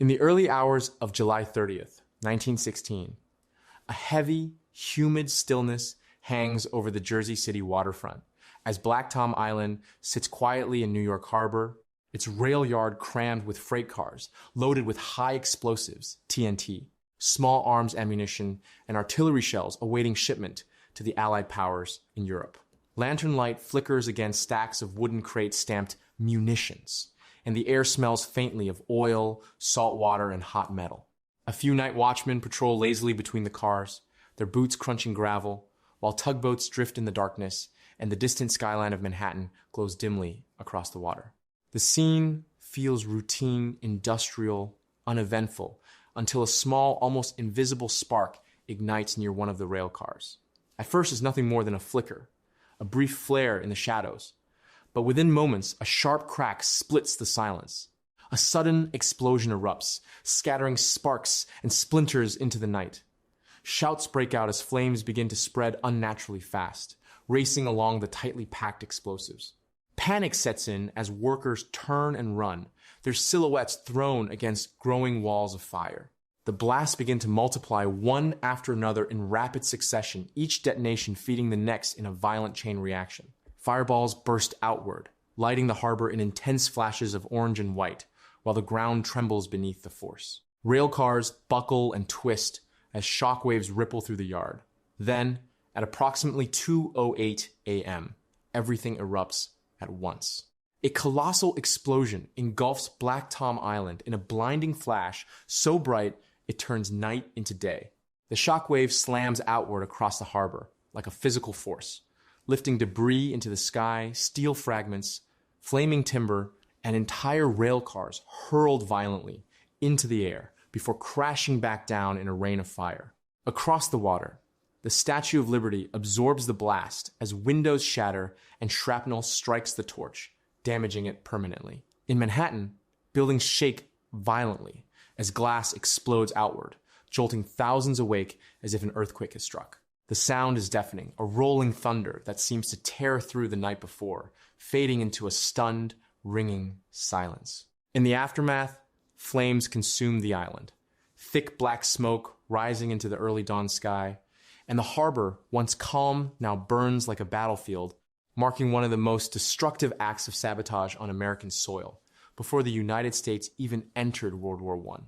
In the early hours of July 30th, 1916, a heavy, humid stillness hangs over the Jersey City waterfront as Black Tom Island sits quietly in New York Harbor, its rail yard crammed with freight cars loaded with high explosives, TNT, small arms ammunition, and artillery shells awaiting shipment to the Allied powers in Europe. Lantern light flickers against stacks of wooden crates stamped munitions, and the air smells faintly of oil, salt water, and hot metal. A few night watchmen patrol lazily between the cars, their boots crunching gravel, while tugboats drift in the darkness and the distant skyline of Manhattan glows dimly across the water. The scene feels routine, industrial, uneventful, until a small, almost invisible spark ignites near one of the rail cars. At first, it's nothing more than a flicker, a brief flare in the shadows, but within moments, a sharp crack splits the silence. A sudden explosion erupts, scattering sparks and splinters into the night. Shouts break out as flames begin to spread unnaturally fast, racing along the tightly packed explosives. Panic sets in as workers turn and run, their silhouettes thrown against growing walls of fire. The blasts begin to multiply one after another in rapid succession, each detonation feeding the next in a violent chain reaction. Fireballs burst outward, lighting the harbor in intense flashes of orange and white, while the ground trembles beneath the force. Rail cars buckle and twist as shockwaves ripple through the yard. Then, at approximately 2:08 a.m., everything erupts at once. A colossal explosion engulfs Black Tom Island in a blinding flash so bright it turns night into day. The shockwave slams outward across the harbor like a physical force, lifting debris into the sky, steel fragments, flaming timber, and entire rail cars hurled violently into the air before crashing back down in a rain of fire. Across the water, the Statue of Liberty absorbs the blast as windows shatter and shrapnel strikes the torch, damaging it permanently. In Manhattan, buildings shake violently as glass explodes outward, jolting thousands awake as if an earthquake has struck. The sound is deafening, a rolling thunder that seems to tear through the night before, fading into a stunned, ringing silence. In the aftermath, flames consume the island, thick black smoke rising into the early dawn sky, and the harbor, once calm, now burns like a battlefield, marking one of the most destructive acts of sabotage on American soil before the United States even entered World War I.